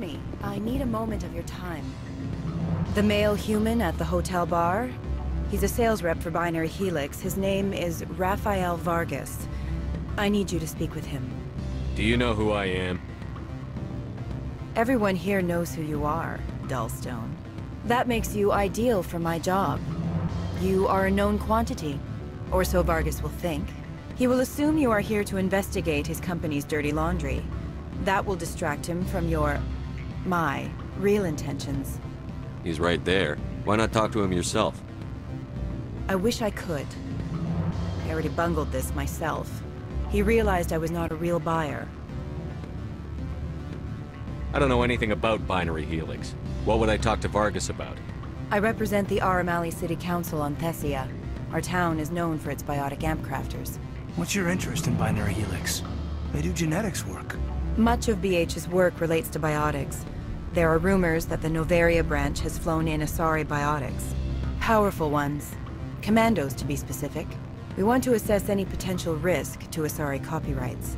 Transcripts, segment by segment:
me. I need a moment of your time. The male human at the hotel bar? He's a sales rep for Binary Helix. His name is Rafael Vargas. I need you to speak with him. Do you know who I am? Everyone here knows who you are, Dullstone. That makes you ideal for my job. You are a known quantity, or so Vargas will think. He will assume you are here to investigate his company's dirty laundry. That will distract him from my real intentions. He's right there. Why not talk to him yourself? I wish I could. I already bungled this myself. He realized I was not a real buyer. I don't know anything about Binary Helix. What would I talk to Vargas about? I represent the Aramali City Council on Thessia. Our town is known for its biotic amp crafters. What's your interest in Binary Helix? They do genetics work. Much of BH's work relates to biotics. There are rumors that the Noveria branch has flown in Asari biotics. Powerful ones. Commandos, to be specific. We want to assess any potential risk to Asari copyrights.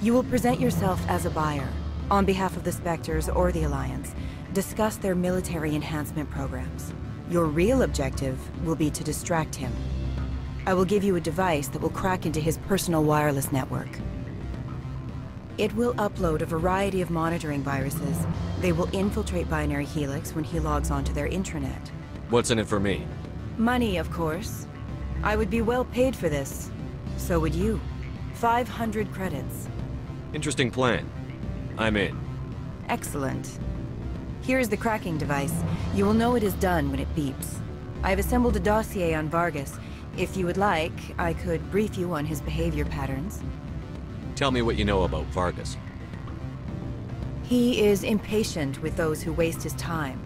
You will present yourself as a buyer, on behalf of the Spectres or the Alliance. Discuss their military enhancement programs. Your real objective will be to distract him. I will give you a device that will crack into his personal wireless network. It will upload a variety of monitoring viruses. They will infiltrate Binary Helix when he logs onto their intranet. What's in it for me? Money, of course. I would be well paid for this. So would you. 500 credits. Interesting plan. I'm in. Excellent. Here is the cracking device. You will know it is done when it beeps. I have assembled a dossier on Vargas. If you would like, I could brief you on his behavior patterns. Tell me what you know about Vargas. He is impatient with those who waste his time.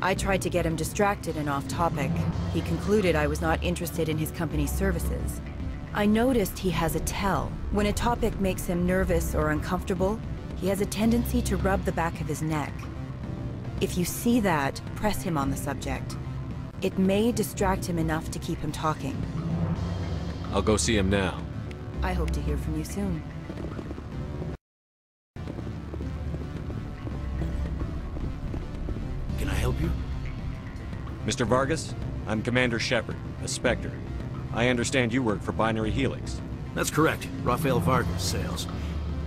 I tried to get him distracted and off topic. He concluded I was not interested in his company's services. I noticed he has a tell. When a topic makes him nervous or uncomfortable, he has a tendency to rub the back of his neck. If you see that, press him on the subject. It may distract him enough to keep him talking. I'll go see him now. I hope to hear from you soon. Can I help you? Mr. Vargas, I'm Commander Shepard, a Spectre. I understand you work for Binary Helix. That's correct. Rafael Vargas, sales.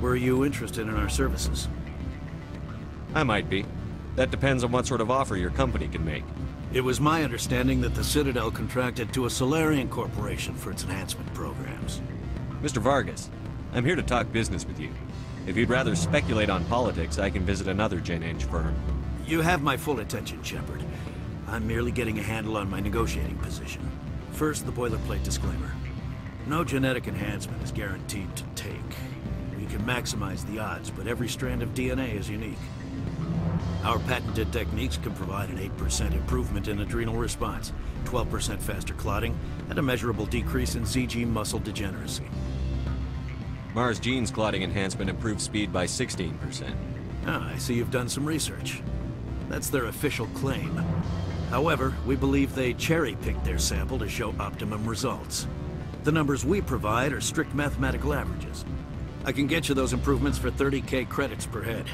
Were you interested in our services? I might be. That depends on what sort of offer your company can make. It was my understanding that the Citadel contracted to a Solarian corporation for its enhancement programs. Mr. Vargas, I'm here to talk business with you. If you'd rather speculate on politics, I can visit another Gen Eng firm. You have my full attention, Shepard. I'm merely getting a handle on my negotiating position. First, the boilerplate disclaimer. No genetic enhancement is guaranteed to take. We can maximize the odds, but every strand of DNA is unique. Our patented techniques can provide an 8% improvement in adrenal response, 12% faster clotting, and a measurable decrease in ZG muscle degeneracy. Mars Gene's clotting enhancement improves speed by 16%. Ah, I see you've done some research. That's their official claim. However, we believe they cherry-picked their sample to show optimum results. The numbers we provide are strict mathematical averages. I can get you those improvements for 30K credits per head.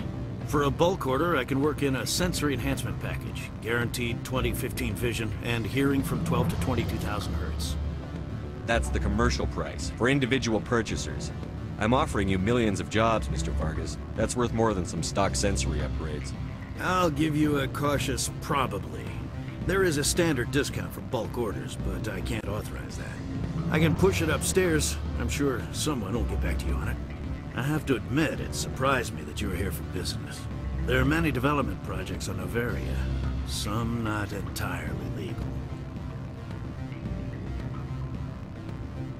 For a bulk order, I can work in a sensory enhancement package, guaranteed 20/15 vision, and hearing from 12 to 22,000 hertz. That's the commercial price, for individual purchasers. I'm offering you millions of jobs, Mr. Vargas. That's worth more than some stock sensory upgrades. I'll give you a cautious probably. There is a standard discount for bulk orders, but I can't authorize that. I can push it upstairs. I'm sure someone will get back to you on it. I have to admit, it surprised me that you were here for business. There are many development projects on Noveria, some not entirely legal.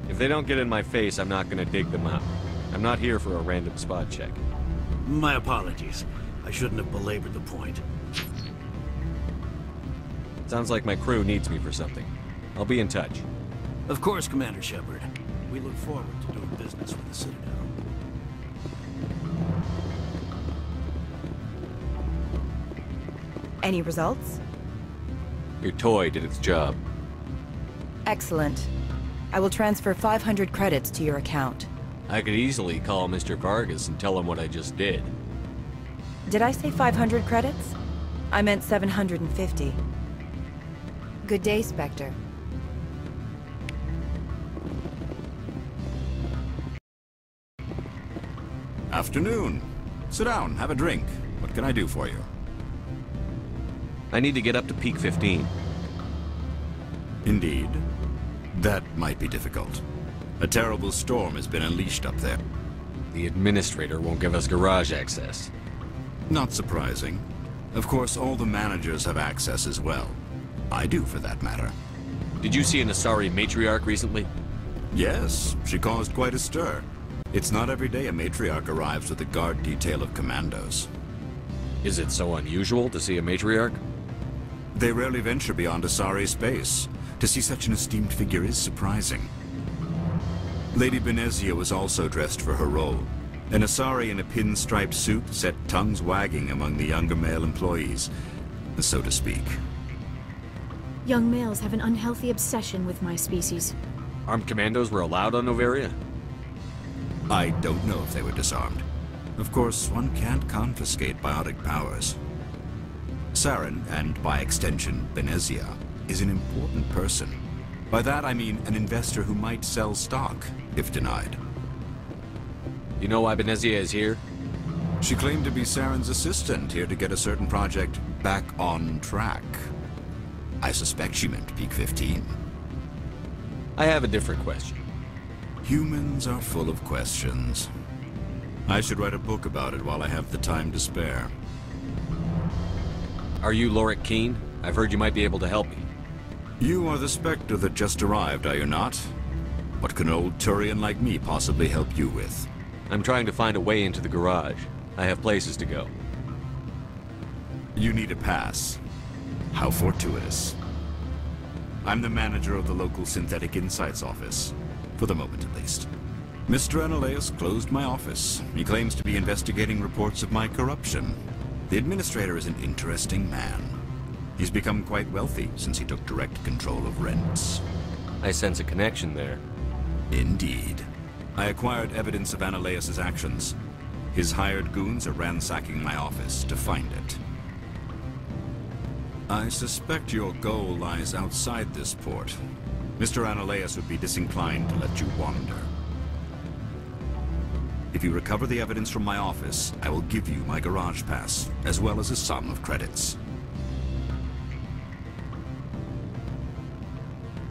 If they don't get in my face, I'm not gonna dig them up. I'm not here for a random spot check. My apologies. I shouldn't have belabored the point. Sounds like my crew needs me for something. I'll be in touch. Of course, Commander Shepard. We look forward to doing business with the Citadel. Any results? Your toy did its job. Excellent. I will transfer 500 credits to your account. I could easily call Mr. Vargas and tell him what I just did. Did I say 500 credits? I meant 750. Good day, Spectre. Afternoon. Sit down, have a drink. What can I do for you? I need to get up to Peak 15. Indeed. That might be difficult. A terrible storm has been unleashed up there. The administrator won't give us garage access. Not surprising. Of course, all the managers have access as well. I do, for that matter. Did you see an Asari matriarch recently? Yes, she caused quite a stir. It's not every day a matriarch arrives with a guard detail of commandos. Is it so unusual to see a matriarch? They rarely venture beyond Asari space. To see such an esteemed figure is surprising. Lady Benezia was also dressed for her role. An Asari in a pinstriped suit set tongues wagging among the younger male employees, so to speak. Young males have an unhealthy obsession with my species. Armed commandos were allowed on Noveria? I don't know if they were disarmed. Of course, one can't confiscate biotic powers. Saren, and by extension, Benezia, is an important person. By that I mean an investor who might sell stock, if denied. You know why Benezia is here? She claimed to be Saren's assistant, here to get a certain project back on track. I suspect she meant Peak 15. I have a different question. Humans are full of questions. I should write a book about it while I have the time to spare. Are you Lorik Qui'in? I've heard you might be able to help me. You are the Spectre that just arrived, are you not? What can an old Turian like me possibly help you with? I'm trying to find a way into the garage. I have places to go. You need a pass. How fortuitous. I'm the manager of the local Synthetic Insights office. For the moment, at least. Mr. Analeus closed my office. He claims to be investigating reports of my corruption. The administrator is an interesting man. He's become quite wealthy since he took direct control of rents. I sense a connection there. Indeed. I acquired evidence of Analeus' actions. His hired goons are ransacking my office to find it. I suspect your goal lies outside this port. Mr. Analeus would be disinclined to let you wander. If you recover the evidence from my office, I will give you my garage pass, as well as a sum of credits.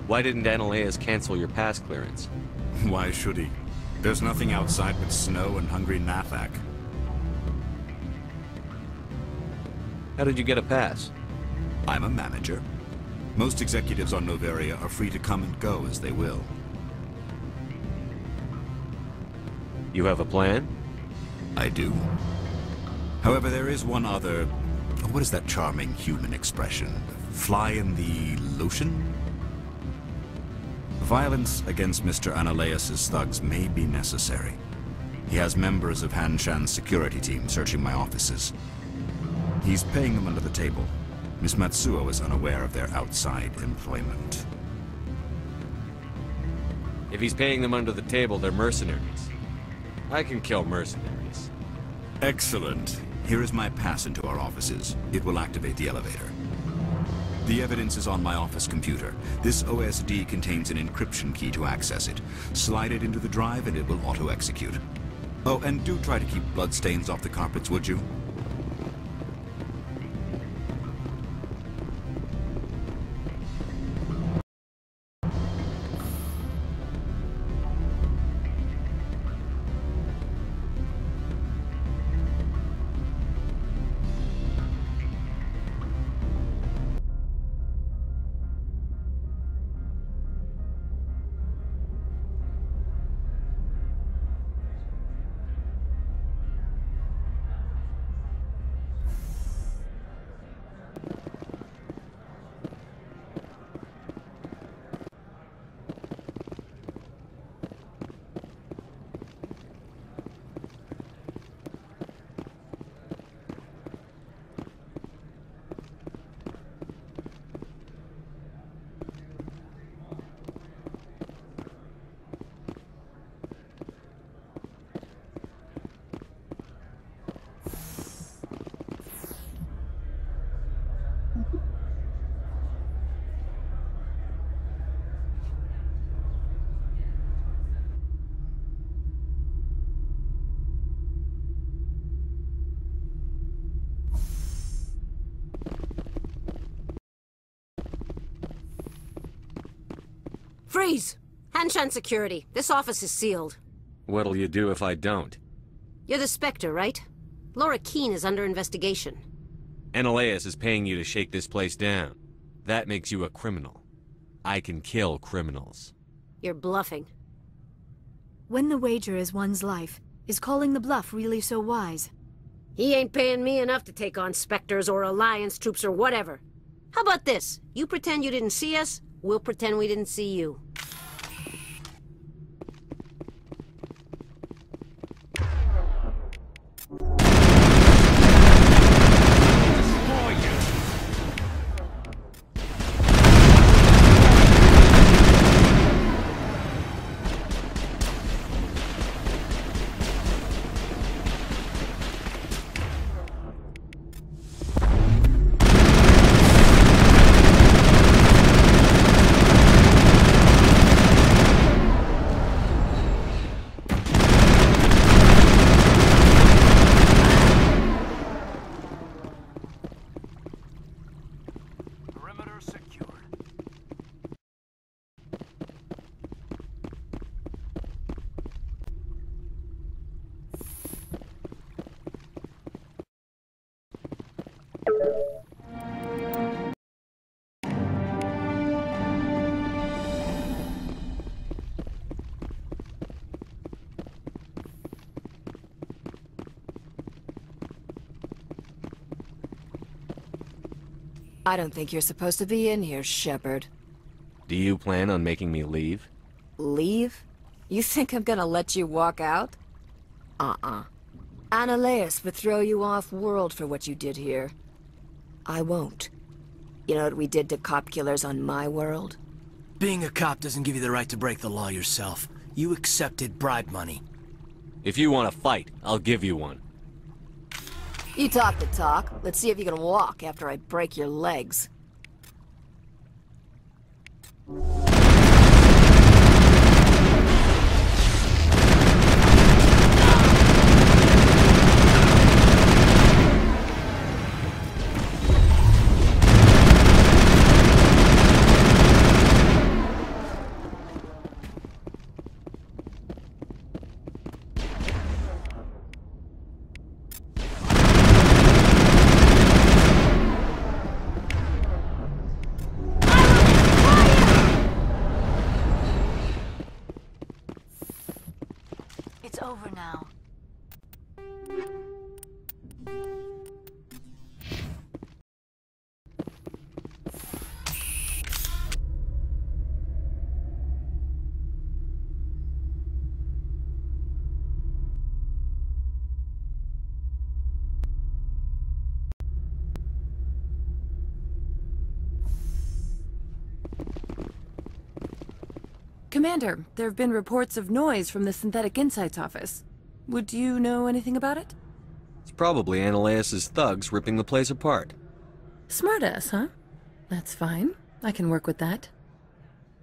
Why didn't Analeus cancel your pass clearance? Why should he? There's nothing outside but snow and hungry Nathak. How did you get a pass? I'm a manager. Most executives on Noveria are free to come and go as they will. You have a plan? I do. However, there is one other... What is that charming human expression? Fly in the lotion? Violence against Mr. Analeus' thugs may be necessary. He has members of Hanshan's security team searching my offices. He's paying them under the table. Miss Matsuo is unaware of their outside employment. If he's paying them under the table, they're mercenaries. I can kill mercenaries. Excellent. Here is my pass into our offices. It will activate the elevator. The evidence is on my office computer. This OSD contains an encryption key to access it. Slide it into the drive and it will auto-execute. Oh, and do try to keep bloodstains off the carpets, would you? Freeze! Hanshan security. This office is sealed. What'll you do if I don't? You're the Spectre, right? Qui'in is under investigation. Annihilus is paying you to shake this place down. That makes you a criminal. I can kill criminals. You're bluffing. When the wager is one's life, is calling the bluff really so wise? He ain't paying me enough to take on Spectres or Alliance troops or whatever. How about this? You pretend you didn't see us, we'll pretend we didn't see you. I don't think you're supposed to be in here, Shepard. Do you plan on making me leave? Leave? You think I'm gonna let you walk out? Annihilus would throw you off-world for what you did here. I won't. You know what we did to cop killers on my world? Being a cop doesn't give you the right to break the law yourself. You accepted bribe money. If you want to fight, I'll give you one. You talk the talk. Let's see if you can walk after I break your legs. It's over now. Commander, there have been reports of noise from the Synthetic Insights office. Would you know anything about it? It's probably Annihilus' thugs ripping the place apart. Smartass, huh? That's fine. I can work with that.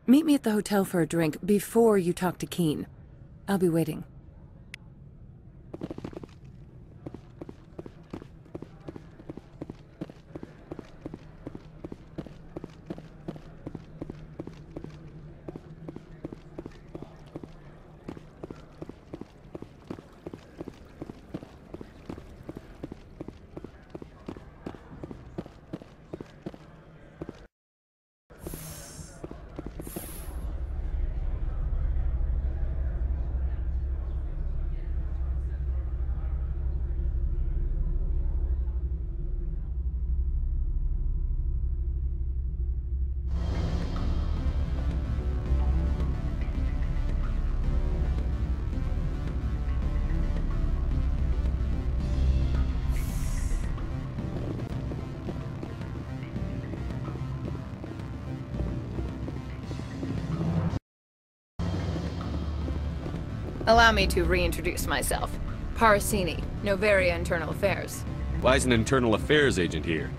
Meet me at the hotel for a drink before you talk to Qui'in. I'll be waiting. Allow me to reintroduce myself. Parsini, Noveria Internal Affairs. Why is an internal affairs agent here?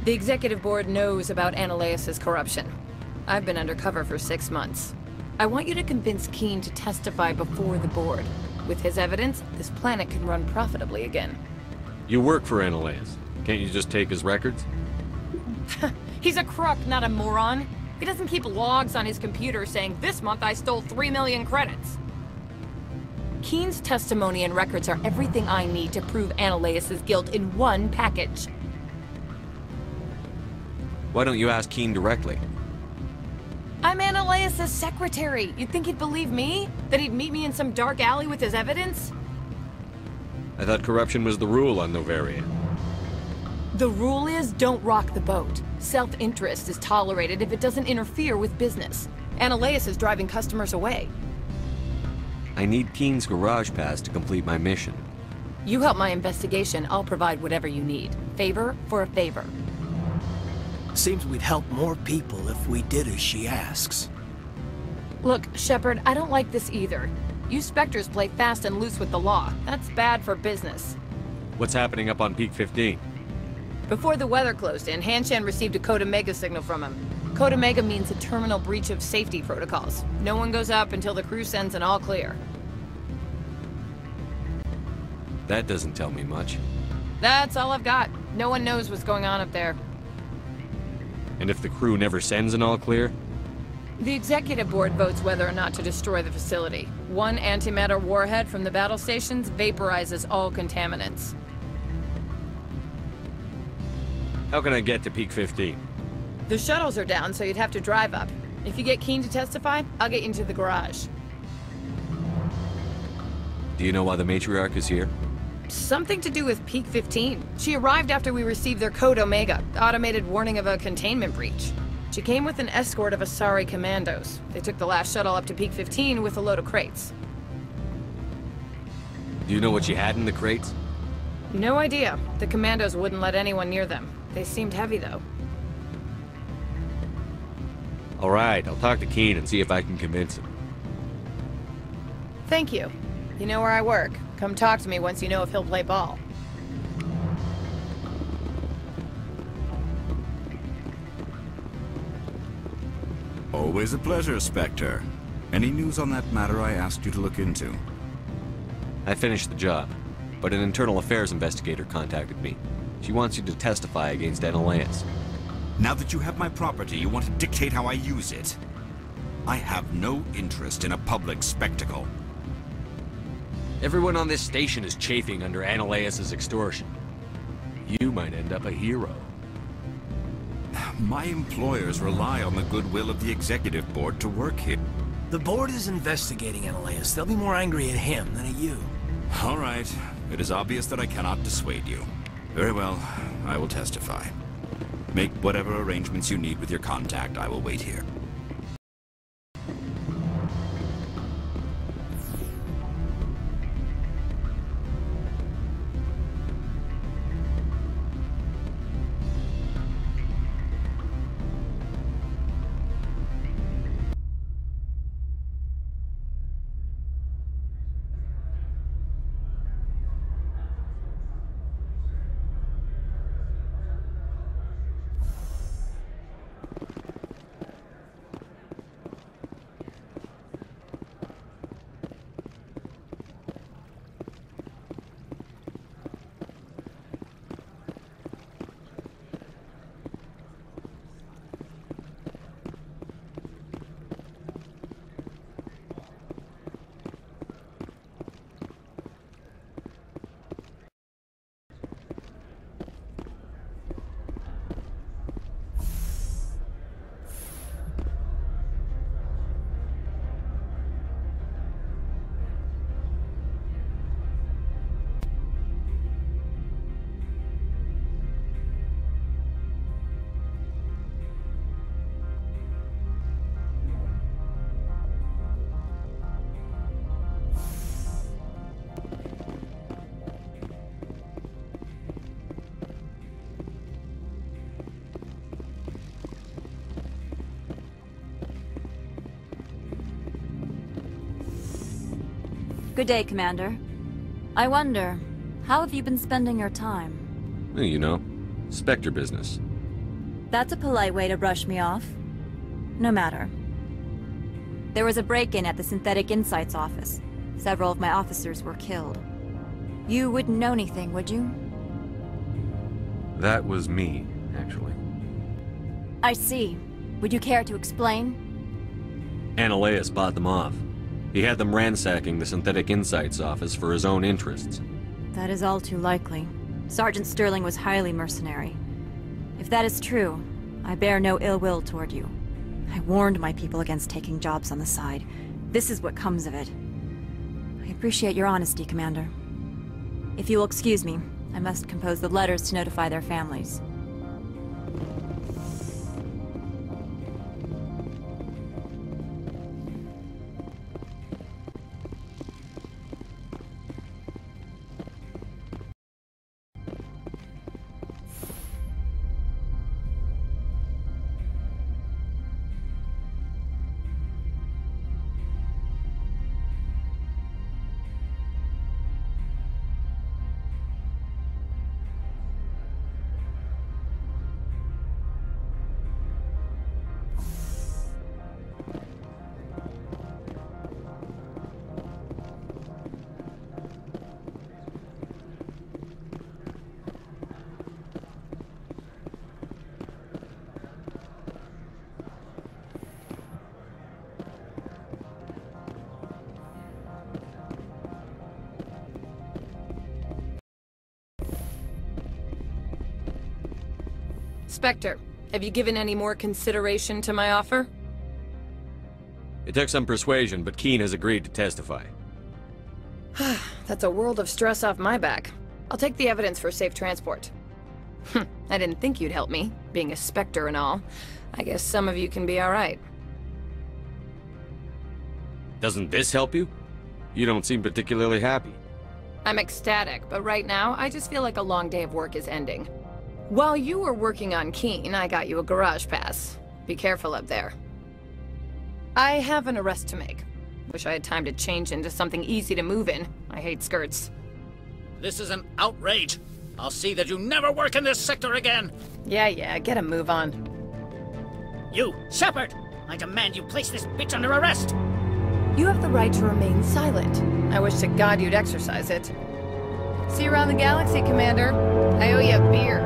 The executive board knows about Analeus' corruption. I've been undercover for 6 months. I want you to convince Qui'in to testify before the board. With his evidence, this planet can run profitably again. You work for Analeus. Can't you just take his records? He's a crook, not a moron. He doesn't keep logs on his computer saying, "This month I stole 3 million credits." Qui'in's testimony and records are everything I need to prove Analeus' guilt in one package. Why don't you ask Qui'in directly? I'm Analeus' secretary. You'd think he'd believe me? That he'd meet me in some dark alley with his evidence? I thought corruption was the rule on Noveria. The rule is, don't rock the boat. Self-interest is tolerated if it doesn't interfere with business. Analeus is driving customers away. I need Qui'in's garage pass to complete my mission. You help my investigation, I'll provide whatever you need. Favor for a favor. Seems we'd help more people if we did as she asks. Look, Shepard, I don't like this either. You Spectres play fast and loose with the law. That's bad for business. What's happening up on Peak 15? Before the weather closed in, Hanshan received a Code Omega signal from him. Code Omega means a terminal breach of safety protocols. No one goes up until the crew sends an all clear. That doesn't tell me much. That's all I've got. No one knows what's going on up there. And if the crew never sends an all clear? The executive board votes whether or not to destroy the facility. One antimatter warhead from the battle stations vaporizes all contaminants. How can I get to Peak 15? The shuttles are down, so you'd have to drive up. If you get Qui'in to testify, I'll get you into the garage. Do you know why the matriarch is here? Something to do with Peak 15. She arrived after we received their Code Omega, automated warning of a containment breach. She came with an escort of Asari commandos. They took the last shuttle up to Peak 15 with a load of crates. Do you know what she had in the crates? No idea. The commandos wouldn't let anyone near them. They seemed heavy, though. All right, I'll talk to Qui'in and see if I can convince him. Thank you. You know where I work. Come talk to me once you know if he'll play ball. Always a pleasure, Spectre. Any news on that matter I asked you to look into? I finished the job, but an internal affairs investigator contacted me. She wants you to testify against Analeus. Now that you have my property, you want to dictate how I use it. I have no interest in a public spectacle. Everyone on this station is chafing under Analeus' extortion. You might end up a hero. My employers rely on the goodwill of the executive board to work here. The board is investigating Analeus. They'll be more angry at him than at you. All right. It is obvious that I cannot dissuade you. Very well. I will testify. Make whatever arrangements you need with your contact. I will wait here. Good day, Commander. I wonder, how have you been spending your time? Well, you know, Spectre business. That's a polite way to brush me off. No matter. There was a break-in at the Synthetic Insights office. Several of my officers were killed. You wouldn't know anything, would you? That was me, actually. I see. Would you care to explain? Ananias bought them off. He had them ransacking the Synthetic Insights office for his own interests. That is all too likely. Sergeant Sterling was highly mercenary. If that is true, I bear no ill will toward you. I warned my people against taking jobs on the side. This is what comes of it. I appreciate your honesty, Commander. If you will excuse me, I must compose the letters to notify their families. Spectre, have you given any more consideration to my offer? It took some persuasion, but Qui'in has agreed to testify. That's a world of stress off my back. I'll take the evidence for safe transport. I didn't think you'd help me, being a Spectre and all. I guess some of you can be alright. Doesn't this help you? You don't seem particularly happy. I'm ecstatic, but right now, I just feel like a long day of work is ending. While you were working on Qui'in, I got you a garage pass. Be careful up there. I have an arrest to make. Wish I had time to change into something easy to move in. I hate skirts. This is an outrage. I'll see that you never work in this sector again. Yeah, get a move on. You, Shepard! I demand you place this bitch under arrest! You have the right to remain silent. I wish to God you'd exercise it. See you around the galaxy, Commander. I owe you a beer.